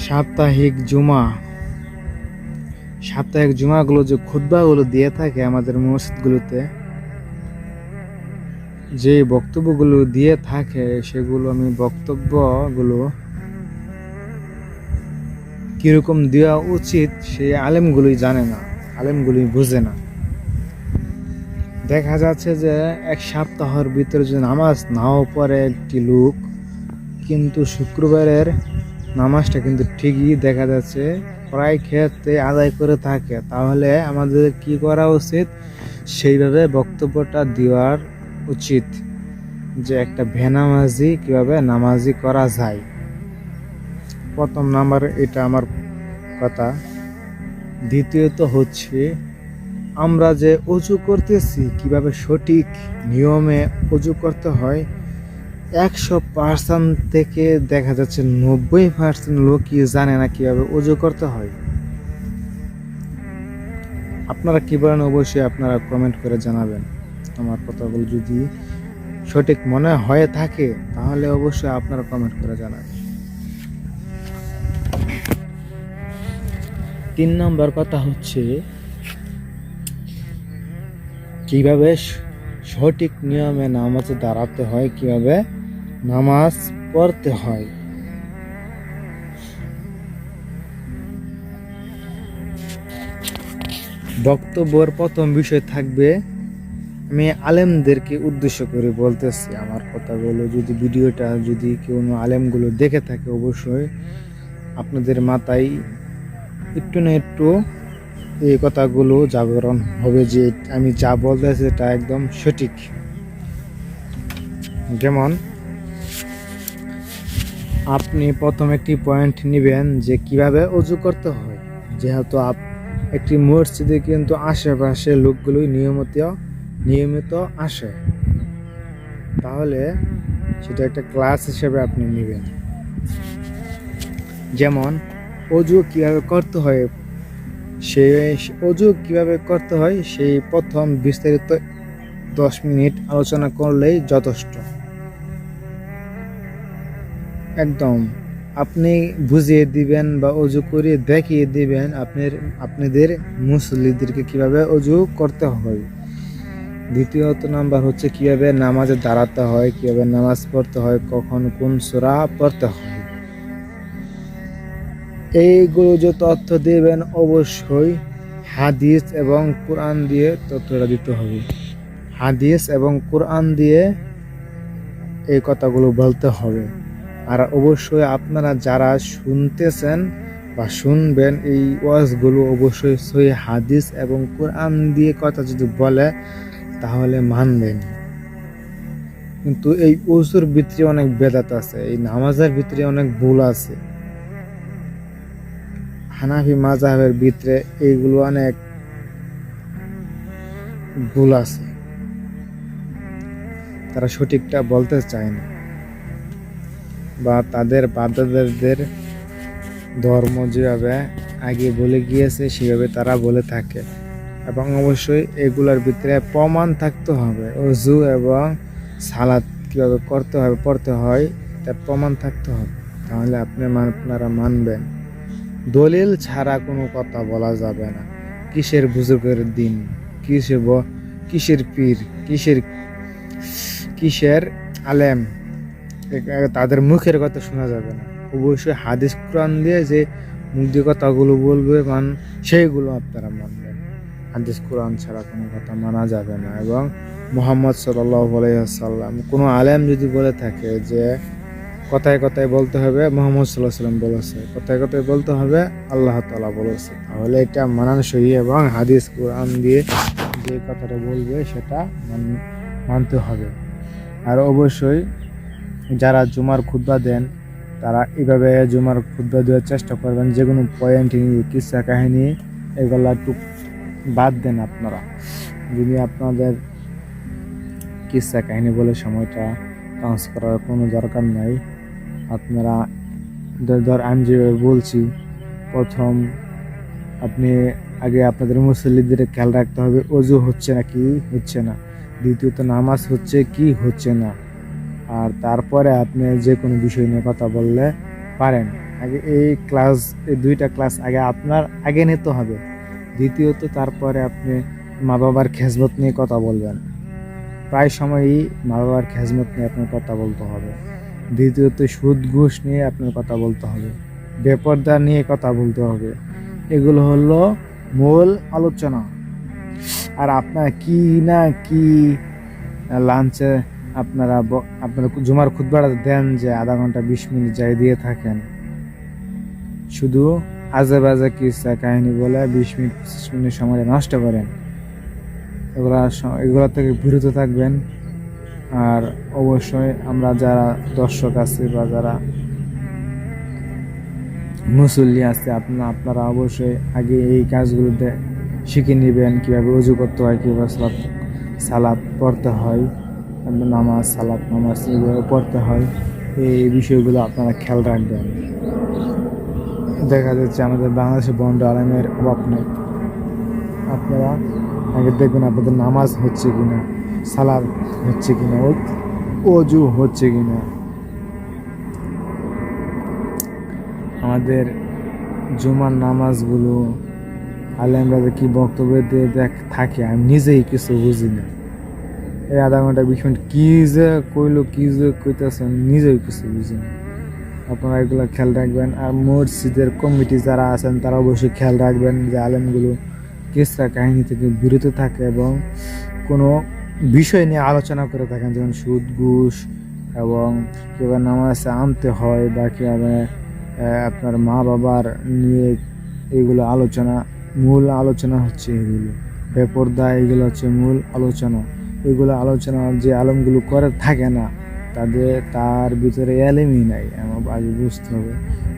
সাপ্তাহিক জুমা জুমাগুলো যে খুতবাগুলো দিয়ে থাকে আমাদের মসজিদগুলোতে, যে বক্তব্যগুলো দিয়ে থাকে সেগুলো আমি বক্তব্যগুলো কিরকম দেওয়া উচিত সেই আলেমগুলোই জানে না, আলেমগুলোই বুঝে না। দেখা যাচ্ছে যে এক সপ্তাহের ভিতরে যে নামাজ নাও পড়ে একটি লোক, কিন্তু শুক্রবারের নামাজটা কিন্তু ঠিকই দেখা যাচ্ছে প্রায় ক্ষেত্রে আদায় করে থাকে। তাহলে আমাদের কি করা উচিত? সেইভাবে বক্তব্যটা দেওয়ার উচিত যে একটা বেনামাজি কিভাবে নামাজি করা যায়। প্রথম নাম্বার এটা আমার কথা। দ্বিতীয়ত হচ্ছে, আমরা যে অজু করতেছি কিভাবে সঠিক নিয়মে অজু করতে হয়, 100% থেকে দেখা যাচ্ছে 90% লোকই জানে না কিভাবে অজু করতে হয়। আপনারা কি বলেন অবশ্যই আপনারা কমেন্ট করে জানাবেন। আমার কথাগুলো যদি সঠিক মনে হয়ে থাকে তাহলে অবশ্যই আপনারা কমেন্ট করে জানাবেন। 3 নম্বর কথা হচ্ছে, কিভাবে সঠিক নিয়মে নামাজে দাঁড়াতে হয়, কিভাবে নামাজ পড়তে হয়। বক্তব্যের প্রথম বিষয় থাকবে, আমি আলেমদেরকে উদ্দেশ্য করে বলতেছি আমার কথাগুলো। যদি ভিডিওটা যদি কেউ আলেমগুলো দেখে থাকে অবশ্যই আপনাদের মাথায় একটু না একটু এই কথাগুলো জাগরণ হবে যে আমি যা বলতেছি এটা একদম সঠিক। যেমন আপনি প্রথম একটি পয়েন্ট নেবেন যে কিভাবে অজু করতে হয়। যেহেতু একটি মসজিদে কিন্তু আশেপাশে লোকগুলোই নিয়মিত আসে, তাহলে সেটা একটা ক্লাস হিসেবে আপনি নেবেন। যেমন অজু কিভাবে করতে হয়, সেই প্রথম বিস্তারিত 10 মিনিট আলোচনা করলেই যথেষ্ট। একদম আপনি বুঝিয়ে দিবেন বা অজু করে দেখিয়ে দিবেন আপনাদের মুসল্লিদেরকে কিভাবে অজু করতে হয়। দ্বিতীয়ত নাম্বার হচ্ছে কিভাবে নামাজে দাঁড়াতে হয়, কিভাবে নামাজ পড়তে হয়, কখন কোন সূরা পড়তে হয়। এইগুলো যে তথ্য দিবেন অবশ্যই হাদিস এবং কোরআন দিয়ে তথ্যটা দিতে হবে। হাদিস এবং কোরআন দিয়ে এই কথাগুলো বলতে হবে। আর অবশ্যই আপনারা যারা শুনতেছেন বা শুনবেন এই ওয়াজগুলো অবশ্যই সহিহ হাদিস এবং কোরআন দিয়ে কথা যদি বলে তাহলে মানবেন। কিন্তু এই ওযুর ভিতরে অনেক বেদাত আছে, এই নামাজের ভিতরে অনেক ভুল আছে। হানাফি মাযহাবের ভিতরে এইগুলো অনেক ভুল আছে, তারা সঠিকটা বলতে চায় না, বা তাদের বাপ-দাদাদের ধর্ম যেভাবে আগে বলে গিয়েছে সেভাবে তারা বলে থাকে। এবং অবশ্যই এগুলোর ভিতরে প্রমাণ থাকতে হবে। ওযু এবং সালাত কীভাবে করতে হবে, পড়তে হয়, তার প্রমাণ থাকতে হবে, তাহলে আপনারা মানবেন। দলিল ছাড়া কোনো কথা বলা যাবে না। কিসের বুজুর্গের দিন, কিসের পীর, কিসের আলেম, তাদের মুখের কথা শোনা যাবে না। অবশ্যই হাদিস কোরআন দিয়ে যে মুখ দিয়ে কথাগুলো বলবে সেইগুলো আপনারা মানবেন। হাদিস কোরআন ছাড়া কোনো কথা মানা যাবে না। এবং মুহাম্মদ সাল্লাল্লাহু আলাইহি ওয়াসাল্লাম, কোনো আলেম যদি বলে থাকে যে কথায় কথায় বলতে হবে মুহাম্মদ সাল্লাল্লাহু আলাইহি ওয়াসাল্লাম বলেছে, কথায় কথায় বলতে হবে আল্লাহ তাআলা বলেছে, তাহলে এটা মানানসই। এবং হাদিস কোরআন দিয়ে যে কথাটা বলবে সেটা মানতে হবে। আর অবশ্যই যারা জুমার খুতবা দেন তারা এইভাবে জুমার খুতবা দেওয়ার চেষ্টা করবেন। যে কোনো পয়েন্ট, কিসসা কাহিনী এগুলো একটু বাদ দেন আপনারা। যদি আপনাদের কিসসা কাহিনী বলে সময়টা পাস করার কোনো দরকার নাই। আপনারা আমি যেভাবে বলছি, প্রথম আপনি আগে আপনাদের মুসল্লিদের খেয়াল রাখতে হবে ওযু হচ্ছে না কি হচ্ছে না, দ্বিতীয়ত নামাজ হচ্ছে কি হচ্ছে না, আর তারপরে আপনি যে কোনো বিষয় নিয়ে কথা বললে পারেন। আগে এই 2টা ক্লাস আগে আপনার আগে নিতে হবে। দ্বিতীয়ত তারপরে আপনি মা বাবার খেজমত নিয়ে কথা বলবেন। প্রায় সময়ই মা বাবার খেজমত নিয়ে আপনার কথা বলতে হবে। দ্বিতীয়ত সুদ ঘুষ নিয়ে আপনার কথা বলতে হবে, বেপরদা নিয়ে কথা বলতে হবে। এগুলো হলো মূল আলোচনা। আর আপনার কি না কি লাঞ্চে আপনারা জুমার খুতবাটা দেন যে আধা ঘন্টা 20 মিনিট যাই দিয়ে থাকেন, শুধু আজে বাজে কিসা কাহিনী বলে 20 মিনিট 25 মিনিট সময় নষ্ট করেন। এগুলা থেকে বিরত থাকবেন। আর অবশ্যই আমরা যারা দর্শক আছি বা যারা মুসল্লি আছে, আপনারা অবশ্যই আগে এই কাজগুলোতে শিখে নেবেন, কীভাবে উজু করতে হয়, কীভাবে সালাত পড়তে হয়, নামাজ এগুলো পড়তে হয়। এই বিষয়গুলো আপনারা খেয়াল রাখবেন। দেখা যাচ্ছে আমাদের বাংলাদেশে বন্ড আলেমের অভাব নেই। আপনারা আগে দেখবেন আপনাদের নামাজ হচ্ছে কিনা, সালাত হচ্ছে কিনা, অজু হচ্ছে কিনা। আমাদের জুমার নামাজগুলো আলেমরা কি বক্তব্য দিয়ে থাকে, আমি নিজেই কিছু বুঝি না। এই আধা ঘন্টা 20 মিনিট কি যে কইলো, কি যে কইতেছেন, নিজেই কিছু বুঝি না। আপনারা এগুলো খেয়াল রাখবেন। আর মসজিদের কমিটি যারা আছেন তারা অবশ্যই খেয়াল রাখবেন যে আলেমগুলো কিসরা কাহিনী থেকে বিরত থাকে এবং কোনো বিষয় নিয়ে আলোচনা করে থাকেন, যেমন সুদ ঘুষ এবং কীভাবে নামাজ আনতে হয় বা কীভাবে আপনার মা বাবার নিয়ে এইগুলো আলোচনা। মূল আলোচনা হচ্ছে এগুলো, বেপরদা, এগুলো হচ্ছে মূল আলোচনা। এগুলো আলোচনা যে আলেমগুলো করে থাকে না, তার ভিতরে এলেমই নাই, আমার আগে বুঝতে হবে।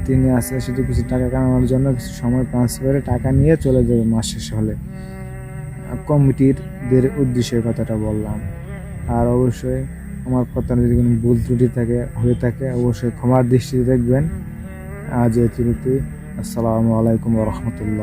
তিনি আসে শুধু কিছু টাকা কামানোর জন্য, কিছু সময় পাস করে টাকা নিয়ে চলে যাবে মাস শেষ হলে। কমিটিদের উদ্দেশ্যে কথাটা বললাম। আর অবশ্যই আমার কথা যদি কোনো ভুল ত্রুটি হয়ে থাকে অবশ্যই ক্ষমার দৃষ্টিতে দেখবেন। আজ এই ত্রুটি। আসসালামু আলাইকুম ওয়া রাহমাতুল্লাহ।